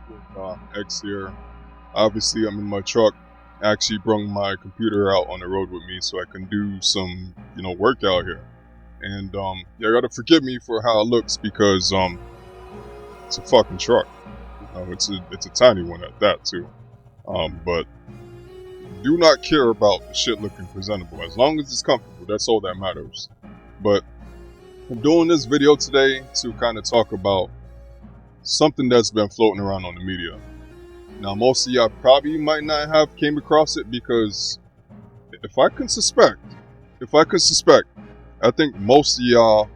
with X here. Obviously, I'm in my truck. I actually brought my computer out on the road with me so I can do some, work out here. And you gotta forgive me for how it looks because it's a fucking truck. It's a tiny one at that too. But do not care about the shit looking presentable. As long as it's comfortable, that's all that matters. But I'm doing this video today to kind of talk about something that's been floating around on the media. Now, most of y'all probably might not have came across it because if I could suspect, I think most of y'all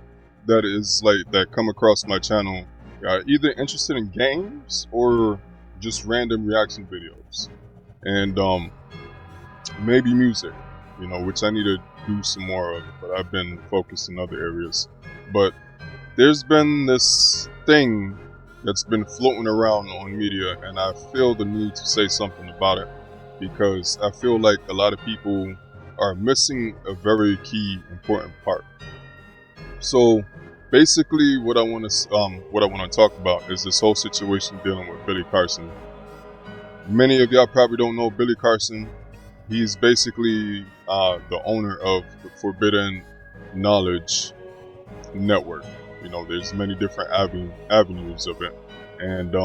that come across my channel are either interested in games or just random reaction videos. And maybe music, which I need to do some more of, but I've been focused in other areas. But there's been this thing that's been floating around on media, and I feel the need to say something about it because I feel like a lot of people are missing a very key important part. So basically what I want to talk about is this whole situation dealing with Billycarson. Many of y'all probably don't know Billycarson. He's basically the owner of the Forbidden Knowledge Network. There's many different avenues of it. And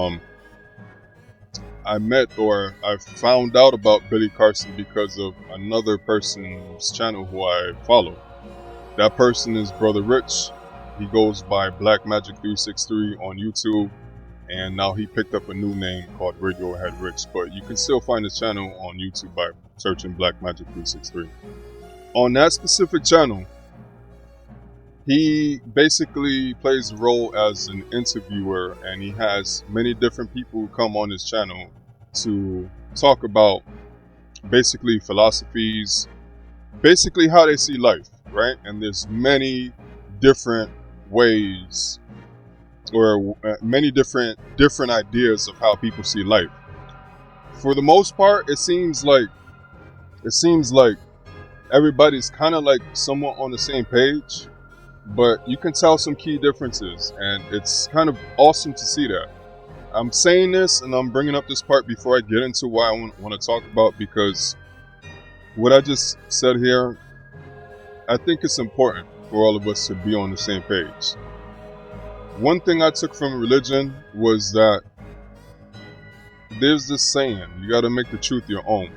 I found out about Billycarson because of another person's channel who I follow. That person is Brother Rich. He goes by Black Magic 363 on YouTube. And now he picked up a new name called Radiohead Rich. But you can still find his channel on YouTube by searching Black Magic 363. On that specific channel, he basically plays a role as an interviewer, and he has many different people who come on his channel to talk about basically philosophies, basically how they see life, right? And there's many different ways or many different ideas of how people see life. For the most part, it seems like everybody's kind of like somewhat on the same page, but you can tell some key differences, and it's kind of awesome to see that. I'm saying this and I'm bringing up this part before I get into what I want to talk about, because what I just said here, I think it's important for all of us to be on the same page. One thing I took from religion was that there's this saying, you got to make the truth your own.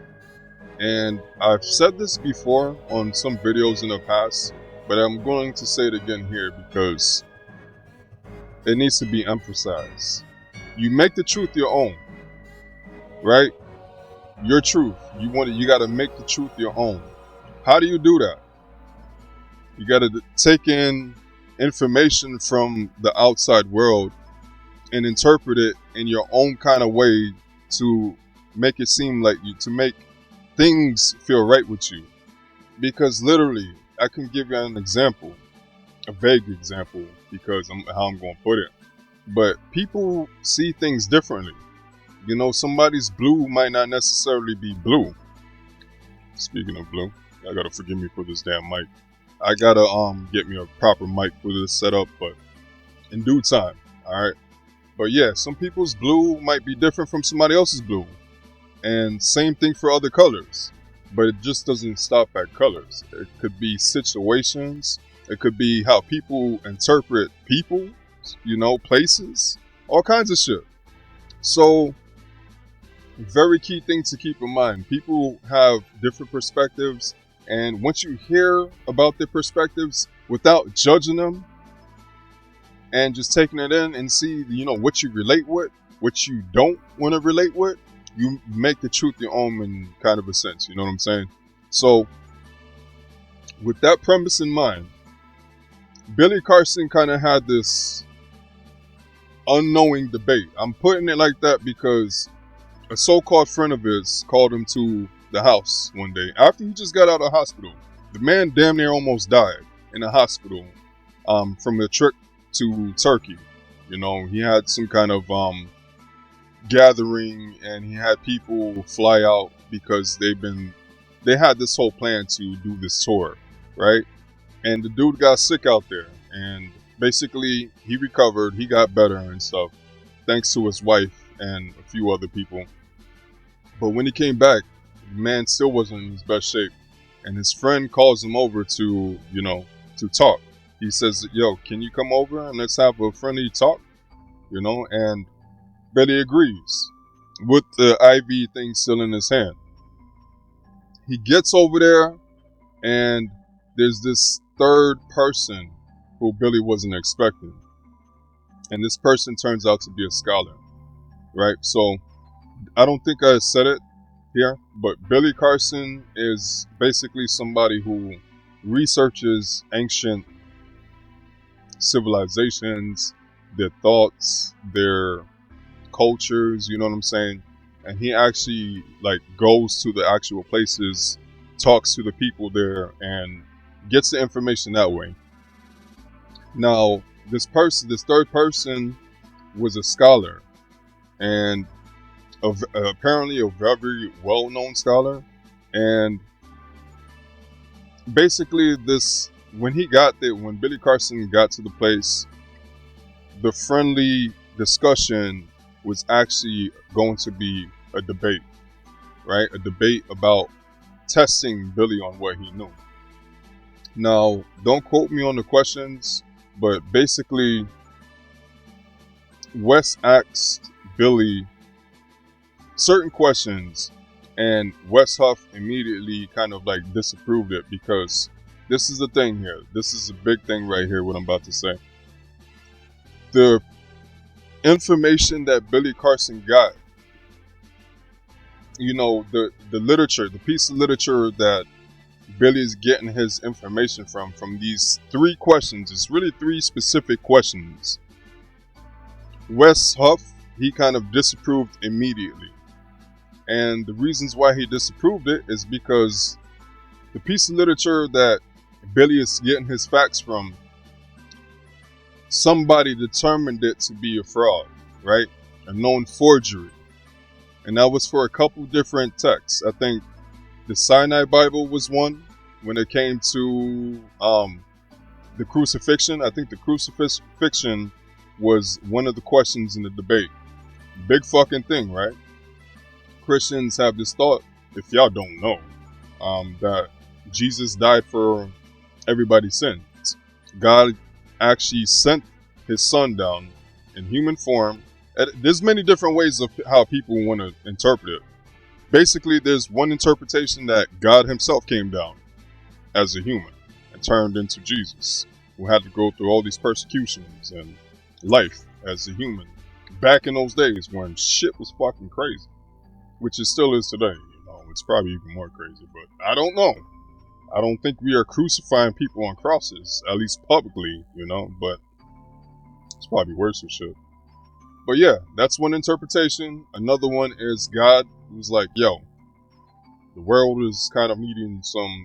And I've said this before on some videos in the past, but I'm going to say it again here because it needs to be emphasized. You make the truth your own, right? Your truth. You got to make the truth your own. How do you do that? You got to take in information from the outside world and interpret it in your own kind of way to make it seem like to make things feel right with you. Because literally, I can give you an example, a vague example, because how I'm going to put it. But people see things differently. Somebody's blue might not necessarily be blue. Speaking of blue, I gotta forgive me for this damn mic. I gotta get me a proper mic for this setup, but in due time, alright? But yeah, some people's blue might be different from somebody else's blue. And same thing for other colors. But it just doesn't stop at colors. It could be situations. It could be how people interpret people, places, all kinds of shit. So, very key thing to keep in mind. People have different perspectives. And once you hear about their perspectives without judging them and just taking it in and see, what you relate with, what you don't want to relate with, you make the truth your own in kind of a sense. You know what I'm saying? So, with that premise in mind, Billycarson kind of had this unknowing debate. I'm putting it like that because a so-called friend of his called him to the house one day after he just got out of hospital. The man damn near almost died in a hospital from a trip to Turkey. He had some kind of gathering, and he had people fly out because they had this whole plan to do this tour, right? And the dude got sick out there, and basically he recovered, he got better and stuff, thanks to his wife and a few other people. But when he came back, man still wasn't in his best shape. And his friend calls him over to, to talk. He says, yo, can you come over and let's have a friendly talk? And Billy agrees with the IV thing still in his hand. He gets over there, and there's this third person who Billy wasn't expecting. And this person turns out to be a scholar, right? So I don't think I said it here, but Billycarson is basically somebody who researches ancient civilizations, their thoughts, their cultures, you know what I'm saying? And he actually goes to the actual places, talks to the people there, and gets the information that way. Now, this third person was a scholar, and apparently a very well-known scholar. And basically when Billycarson got to the place, the friendly discussion was actually going to be a debate, right? A debate about testing Billy on what he knew. Now, don't quote me on the questions, but basically, Wes asked Billy certain questions, and Wes Huff immediately kind of disapproved it, because this is the thing here. This is a big thing right here, what I'm about to say. The information that Billycarson got, the literature, the piece of literature that Billy's getting his information from these three questions, it's really three specific questions. Wes Huff, he kind of disapproved immediately. And the reasons why he disapproved it is because the piece of literature that Billy is getting his facts from, somebody determined it to be a fraud, right? A known forgery. And that was for a couple different texts. I think the Sinai Bible was one when it came to the crucifixion. I think the crucifixion was one of the questions in the debate. Big fucking thing, right? Christians have this thought, if y'all don't know, that Jesus died for everybody's sins. God actually sent his son down in human form. There's many different ways of how people want to interpret it. Basically, there's one interpretation that God himself came down as a human and turned into Jesus, who had to go through all these persecutions and life as a human back in those days when shit was fucking crazy, which it still is today. It's probably even more crazy, but I don't know. I don't think we are crucifying people on crosses, at least publicly, but it's probably worse for shit. But yeah, that's one interpretation. Another one is God was like, yo, the world is kind of needing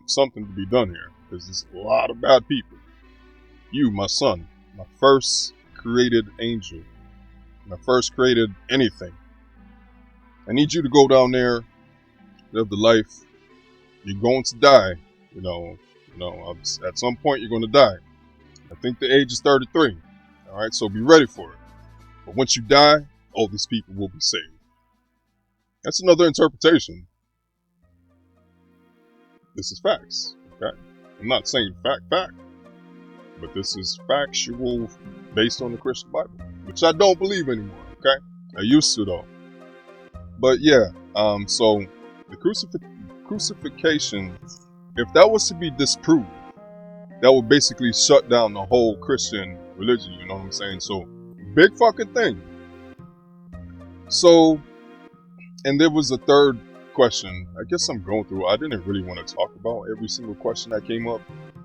something to be done here, because there's a lot of bad people. You, my son, my first created angel, my first created anything. I need you to go down there, live the life. You're going to die. At some point you're going to die. I think the age is 33. All right, so be ready for it. But once you die, all these people will be saved. That's another interpretation. This is facts. Okay, I'm not saying fact, but this is factual based on the Christian Bible, which I don't believe anymore. Okay, I used to though. But yeah, so the crucifixion, if that was to be disproved, that would basically shut down the whole Christian religion, you know what I'm saying? So, big fucking thing. So, and there was a third question. I guess I'm going through, I didn't really want to talk about every single question that came up.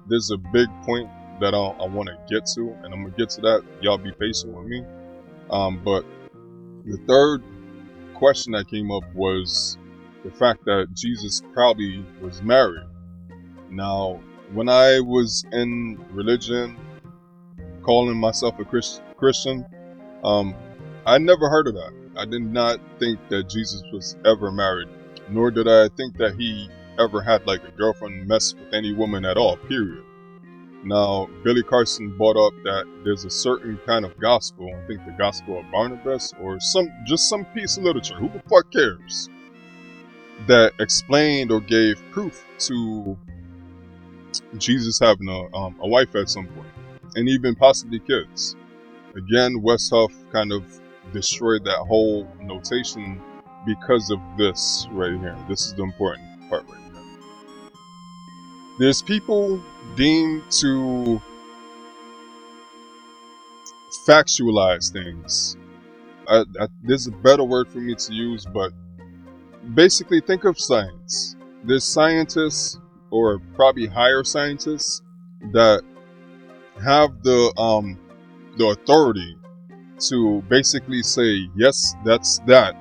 There's a big point that I want to get to, and I'm going to get to that. Y'all be patient with me. But the third question that came up was the fact that Jesus probably was married. Now, when I was in religion, calling myself a Christian, I never heard of that. I did not think that Jesus was ever married, nor did I think that he ever had a girlfriend, mess with any woman at all, period. Now, Billycarson brought up that there's a certain kind of gospel, I think the gospel of Barnabas, or some piece of literature, who the fuck cares, that explained or gave proof to Jesus having a wife at some point, and even possibly kids. Again, West Huff kind of destroyed that whole notation because of this right here. This is the important part right here. There's people deemed to factualize things. There's a better word for me to use, but basically think of science. There's scientists, or probably higher scientists, that have the authority to basically say, yes, that's that,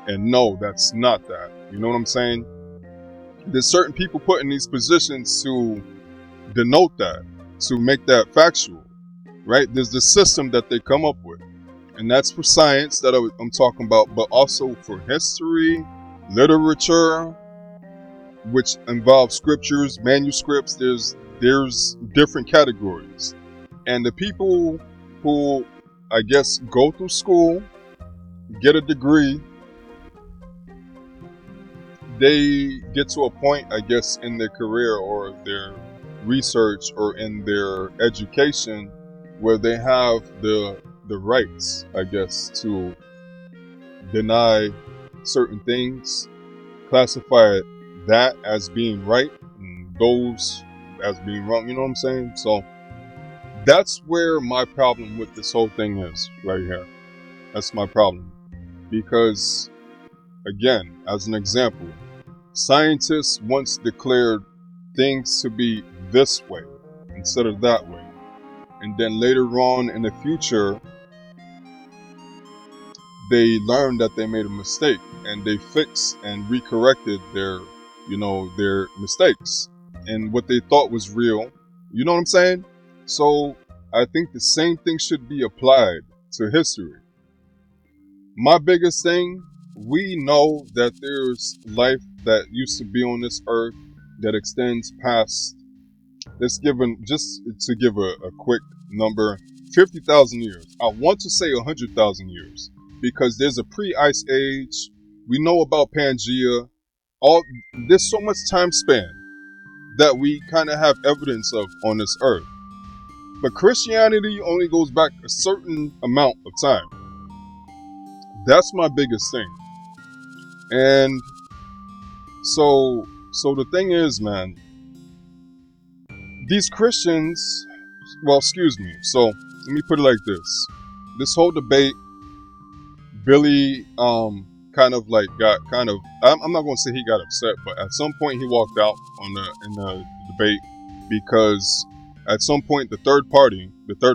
and no, that's not that. You know what I'm saying? There's certain people put in these positions to denote that, to make that factual, right? There's the system that they come up with, and that's for science that I'm talking about, but also for history, literature, which involves scriptures, manuscripts. There's different categories, and the people who, I guess, go through school, get a degree, they get to a point, I guess, in their career or their research or in their education where they have the rights, I guess, to deny certain things, classify that as being right and those as being wrong. You know what I'm saying? So that's where my problem with this whole thing is right here. That's my problem. Because, again, as an example, scientists once declared things to be this way instead of that way. And then later on in the future, they learned that they made a mistake and they fixed and recorrected their mistakes and what they thought was real. You know what I'm saying? So I think the same thing should be applied to history. My biggest thing, we know that there's life that used to be on this earth that extends past, let's give just to give a quick number, 50,000 years. I want to say 100,000 years because there's a pre-ice age. We know about Pangea. There's so much time span that we kind of have evidence of on this earth. But Christianity only goes back a certain amount of time. That's my biggest thing. And so the thing is, man, these Christians, well, excuse me. So let me put it like this. This whole debate, Billy I'm not going to say he got upset, but at some point he walked out in the debate because at some point the third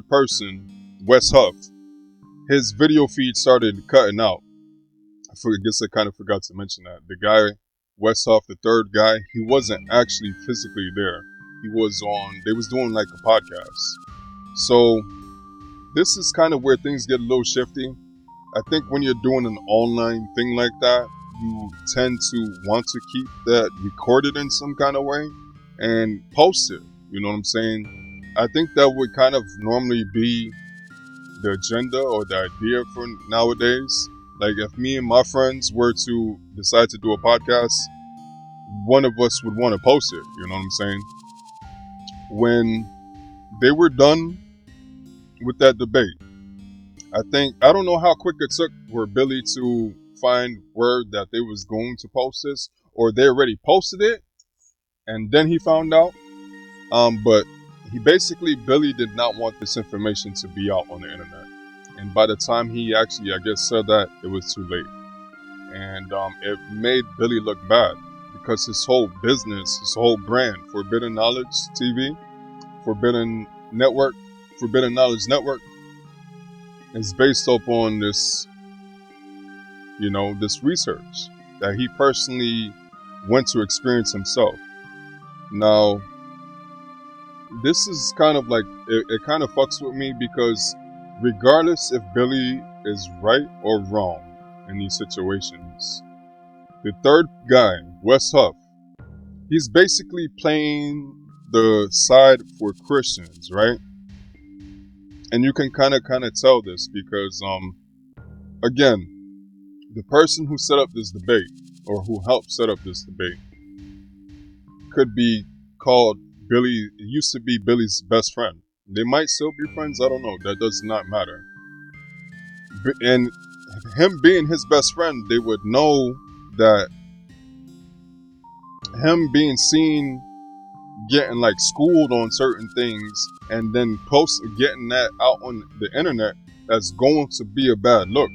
person, Wes Huff, his video feed started cutting out. I guess I kind of forgot to mention that. The guy, Wes Huff, the third guy, he wasn't actually physically there. They was doing like a podcast. So this is kind of where things get a little shifty. I think when you're doing an online thing like that, you tend to want to keep that recorded in some kind of way and post it. You know what I'm saying? I think that would kind of normally be the agenda or the idea for nowadays. Like if me and my friends were to decide to do a podcast, one of us would want to post it. You know what I'm saying? When they were done with that debate, I don't know how quick it took for Billy to find word that they was going to post this, or they already posted it, and then he found out. But Billy did not want this information to be out on the internet. And by the time he actually, I guess, said that, it was too late. And it made Billy look bad because his whole business, his whole brand, Forbidden Knowledge TV, Forbidden Knowledge Network, is based upon this, this research that he personally went to experience himself. Now, this is kind of like, it kind of fucks with me because regardless if Billy is right or wrong in these situations, the third guy, Wes Huff, he's basically playing the side for Christians, right? And you can kind of tell this because, again, the person who set up this debate, or who helped set up this debate, could be called Billy. It used to be Billy's best friend. They might still be friends. I don't know. That does not matter. And him being his best friend, they would know that him being seen getting like schooled on certain things and then getting that out on the internet, that's going to be a bad look.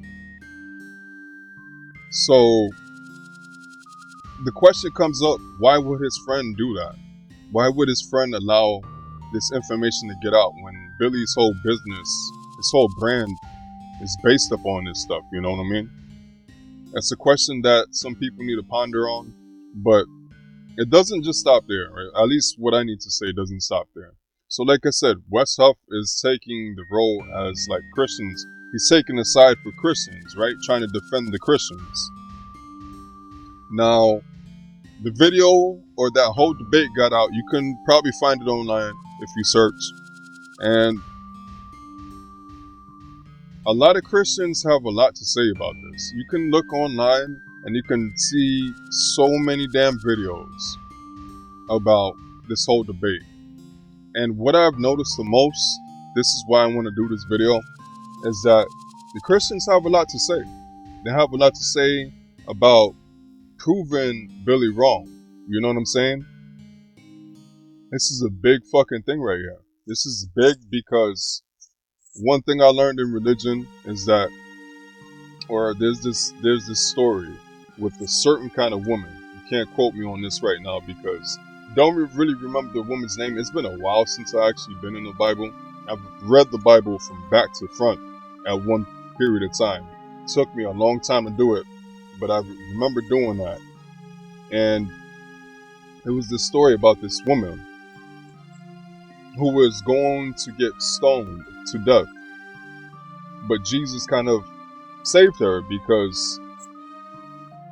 So the question comes up, why would his friend do that? Why would his friend allow this information to get out when Billy's whole business, his whole brand is based upon this stuff, you know what I mean? That's a question that some people need to ponder on, but it doesn't just stop there, right? At least what I need to say doesn't stop there. So like I said, Wes Huff is taking the role as like Christians. He's taking a side for Christians, right? Trying to defend the Christians. Now, the video or that whole debate got out. You can probably find it online if you search. And a lot of Christians have a lot to say about this. You can look online and you can see so many damn videos about this whole debate. And what I've noticed the most, this is why I want to do this video, is that the Christians have a lot to say. They have a lot to say about proving Billy wrong. You know what I'm saying? This is a big fucking thing right here. This is big because one thing I learned in religion is that, or there's this story with a certain kind of woman. You can't quote me on this right now because I don't really remember the woman's name. It's been a while since I actually been in the Bible. I've read the Bible from back to front at one period of time. It took me a long time to do it, but I remember doing that. And it was this story about this woman who was going to get stoned to death. But Jesus kind of saved her because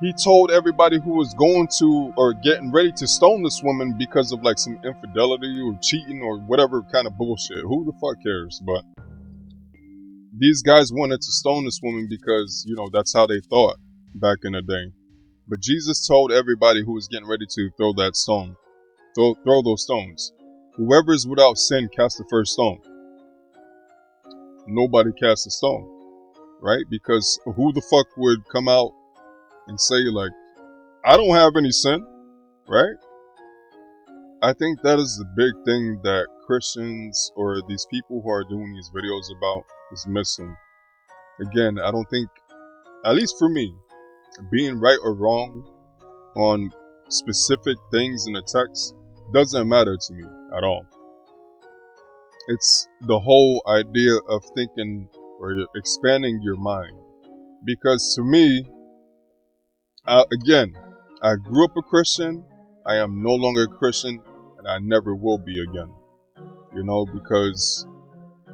he told everybody who was going to or getting ready to stone this woman because of like some infidelity or cheating or whatever kind of bullshit. Who the fuck cares? But these guys wanted to stone this woman because, you know, that's how they thought back in the day. But Jesus told everybody who was getting ready to throw that stone, throw those stones. Whoever is without sin, cast the first stone. Nobody cast a stone, right? Because who the fuck would come out and say like, I don't have any sin, right? I think that is the big thing that Christians or these people who are doing these videos about is missing. Again, I don't think, at least for me, being right or wrong on specific things in the text doesn't matter to me at all. It's the whole idea of thinking or expanding your mind. Because to me, again, I grew up a Christian. I am no longer a Christian, and I never will be again. You know, because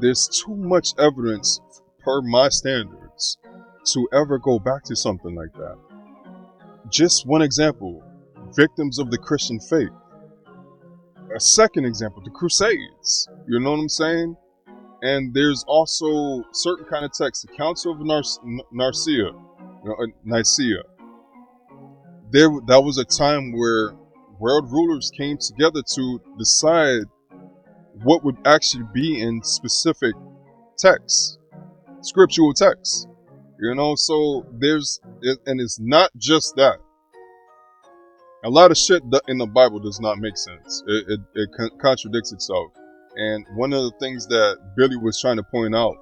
there's too much evidence per my standards to ever go back to something like that. Just one example, victims of the Christian faith. A second example, the Crusades. You know what I'm saying? And there's also certain kind of texts, the Council of Nicaea. That was a time where world rulers came together to decide what would actually be in specific texts, scriptural texts. You know, so and it's not just that. A lot of shit in the Bible does not make sense. It contradicts itself. And one of the things that Billy was trying to point out,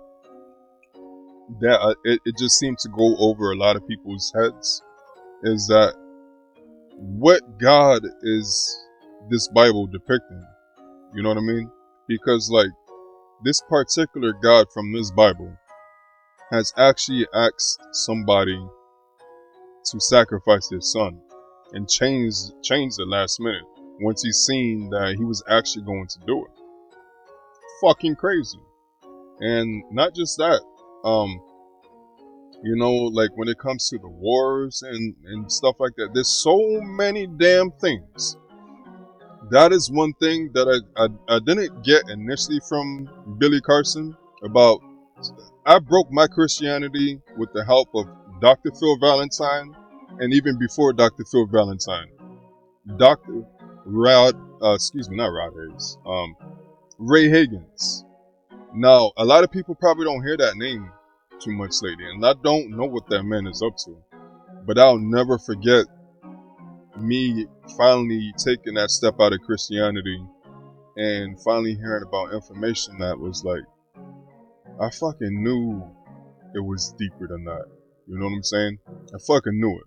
that it just seemed to go over a lot of people's heads, is that what God is this Bible depicting? You know what I mean? Because like this particular God from this Bible has actually asked somebody to sacrifice his son and change the last minute once he's seen that he was actually going to do it. Fucking crazy. And not just that, you know, like when it comes to the wars and stuff like that, there's so many damn things that is one thing that I didn't get initially from Billycarson about. I broke my Christianity with the help of Dr. Phil Valentine, and even before Dr. Phil Valentine, Dr. not Rod Hayes, Ray Higgins. Now, a lot of people probably don't hear that name too much lately, and I don't know what that man is up to. But I'll never forget me finally taking that step out of Christianity and finally hearing about information that was like, I fucking knew it was deeper than that. You know what I'm saying? I fucking knew it.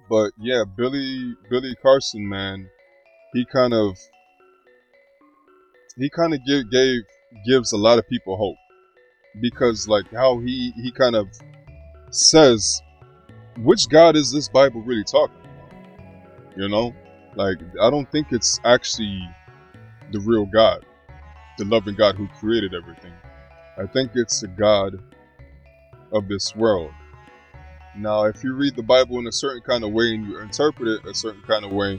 But yeah, Billycarson, man, he kind of gives a lot of people hope, because like how he kind of says, which God is this Bible really talking about? You know, like I don't think it's actually the real God, the loving God who created everything. I think it's the God of this world. Now, if you read the Bible in a certain kind of way and you interpret it a certain kind of way,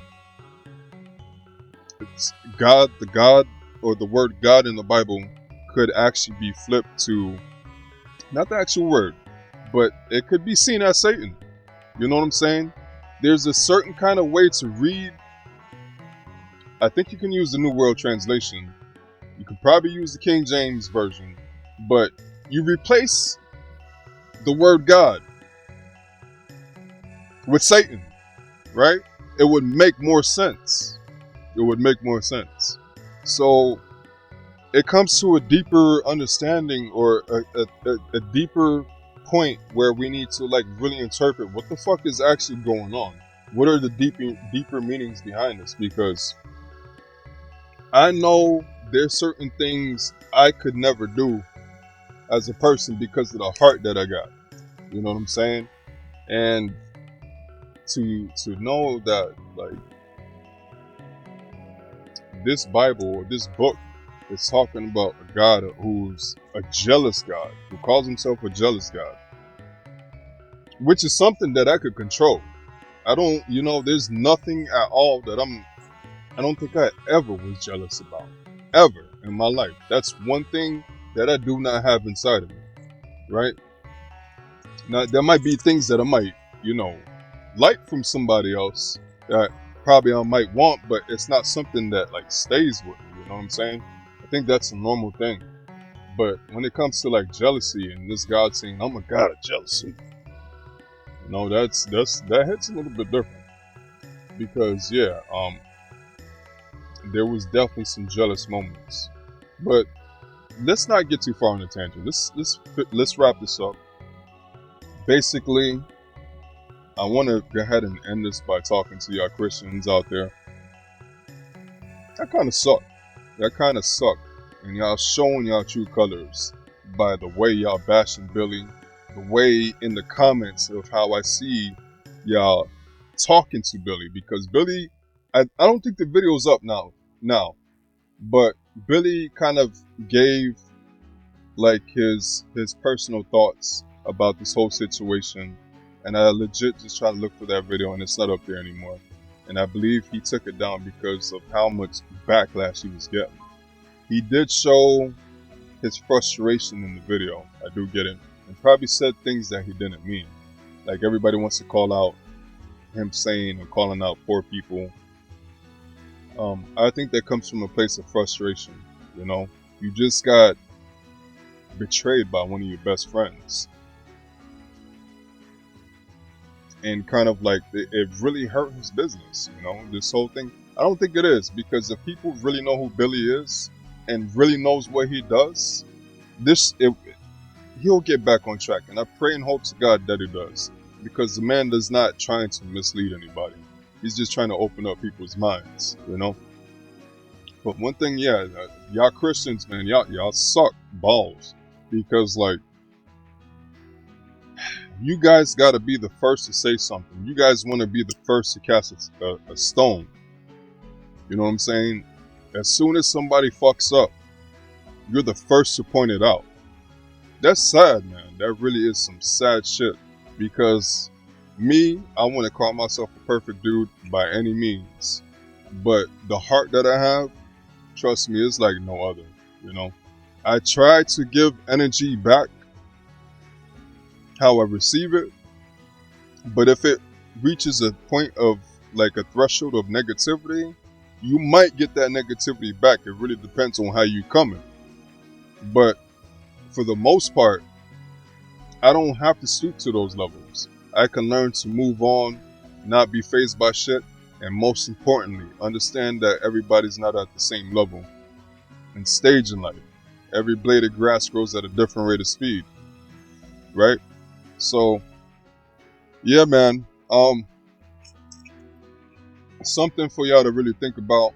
it's God, the God, or the word God in the Bible could actually be flipped to not the actual word, but it could be seen as Satan. You know what I'm saying? There's a certain kind of way to read. I think you can use the New World Translation. You could probably use the King James Version, but you replace the word God with Satan, right? It would make more sense. It would make more sense. So it comes to a deeper understanding, or a deeper point where we need to like really interpret what the fuck is actually going on. What are the deeper meanings behind this? Because I know there's certain things I could never do as a person because of the heart that I got. You know what I'm saying? And to know that like this Bible or this book is talking about a God who's a jealous God, who calls himself a jealous God, which is something that I could control. I don't, there's nothing at all that I don't think I ever was jealous about, ever in my life. That's one thing that I do not have inside of me, right? Now, there might be things that I might, like from somebody else that probably I might want, but it's not something that like stays with me, you know what I'm saying? I think that's a normal thing. But when it comes to like jealousy and this God saying, I'm a God of jealousy, that hits a little bit different. Because there was definitely some jealous moments. But let's not get too far on a tangent. Let's wrap this up. Basically, I want to go ahead and end this by talking to y'all Christians out there. That kind of sucked. And y'all showing y'all true colors by the way y'all bashing Billy, the way in the comments of how I see y'all talking to Billy. Because Billy, I don't think the video's up now, but Billy kind of gave like his personal thoughts about this whole situation, and I legit just tried to look for that video and it's not up there anymore. And I believe he took it down because of how much backlash he was getting. He did show his frustration in the video, I do get it, and probably said things that he didn't mean. Like everybody wants to call out him saying or calling out poor people. I think that comes from a place of frustration. You just got betrayed by one of your best friends, and kind of like it really hurt his business. This whole thing. I don't think it is, because if people really know who Billy is and really knows what he does, he'll get back on track, and I pray and hope to God that he does, because the man is not trying to mislead anybody. He's just trying to open up people's minds, But one thing, y'all Christians, man, y'all suck balls, because like you guys got to be the first to say something. You guys want to be the first to cast a stone. You know what I'm saying? As soon as somebody fucks up, you're the first to point it out. That's sad, man. That really is some sad shit. Because I want to call myself a perfect dude by any means. but the heart that I have, trust me, it's like no other. You know, I try to give energy back how I receive it, but if it reaches a point of like a threshold of negativity, you might get that negativity back. It really depends on how you coming. But for the most part, I don't have to stoop to those levels. I can learn to move on, not be fazed by shit, and most importantly, understand that everybody's not at the same level and stage in life. Every blade of grass grows at a different rate of speed, right? So, yeah, man. Something for y'all to really think about.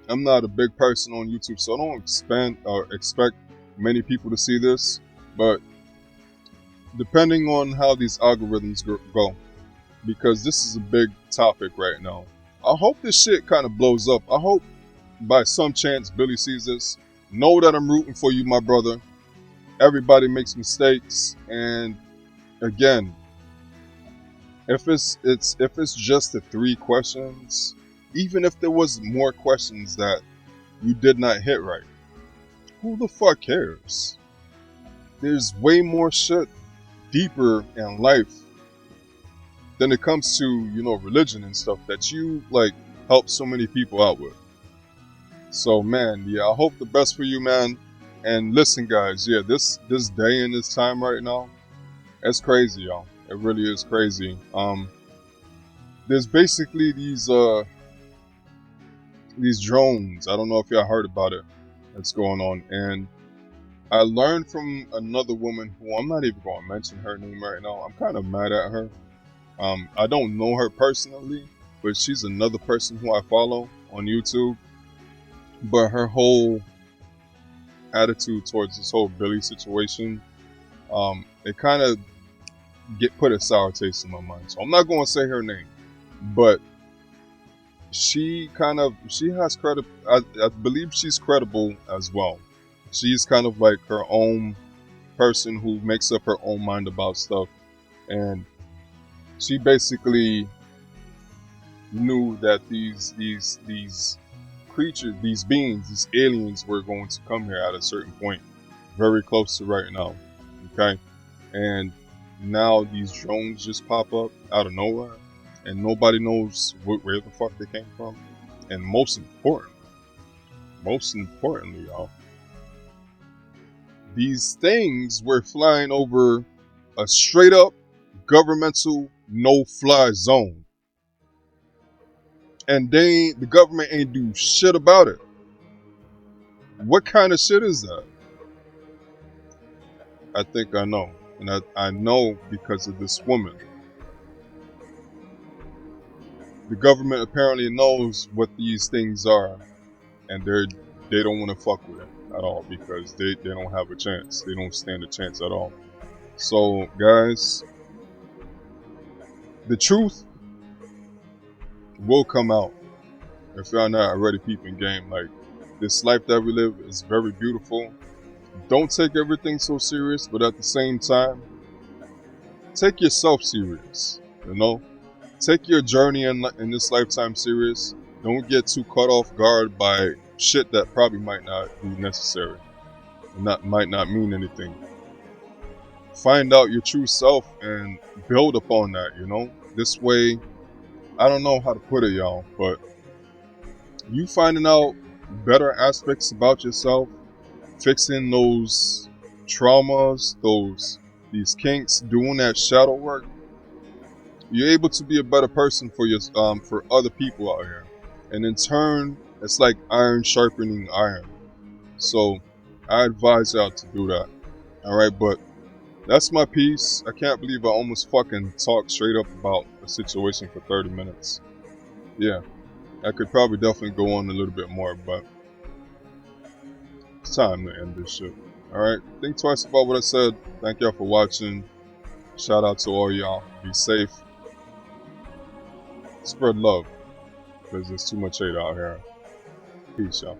I'm not a big person on YouTube, so I don't expect many people to see this. But depending on how these algorithms go, because this is a big topic right now. I hope this shit kind of blows up. I hope by some chance Billy sees this. Know that I'm rooting for you, my brother. Everybody makes mistakes, and again, if it's just the 3 questions, even if there was more questions that you did not hit right, who the fuck cares? There's way more shit deeper in life than it comes to, you know, religion and stuff that you like help so many people out with. So man, yeah, I hope the best for you, man. And listen, guys, yeah, this day and this time right now, it's crazy, y'all. It really is crazy. There's basically these drones. I don't know if y'all heard about it. That's going on, and I learned from another woman who I'm not even going to mention her name right now. I'm kind of mad at her. I don't know her personally, but she's another person who I follow on YouTube. But her whole attitude towards this whole Billy situation, it kind of put a sour taste in my mind. So I'm not going to say her name, but she has credit. I believe she's credible as well. She's kind of like her own person who makes up her own mind about stuff, and she basically knew that these creatures, these beings, these aliens were going to come here at a certain point, very close to right now. Okay, and now these drones just pop up out of nowhere, and nobody knows where the fuck they came from. And most importantly, y'all, these things were flying over a straight up governmental no-fly zone, and the government ain't do shit about it. What kind of shit is that? I think I know, and I know because of this woman. The government apparently knows what these things are, and they don't want to fuck with it at all because they don't have a chance. They don't stand a chance at all. So guys, the truth will come out if y'all not already peeping game. Like, this life that we live is very beautiful. Don't take everything so serious, but at the same time, take yourself serious. You know, take your journey in this lifetime serious. Don't get too caught off guard by shit that probably might not be necessary, might not mean anything. Find out your true self and build upon that. You know, this way, I don't know how to put it, y'all, but you finding out better aspects about yourself, fixing those traumas, these kinks, doing that shadow work, you're able to be a better person for other people out here. And in turn, it's like iron sharpening iron. So I advise y'all to do that. Alright, but that's my piece. I can't believe I almost fucking talked straight up about a situation for 30 minutes. Yeah, I could probably definitely go on a little bit more, but it's time to end this shit. Alright, think twice about what I said. Thank y'all for watching. Shout out to all y'all. Be safe. Spread love, because there's too much hate out here. Peace, y'all.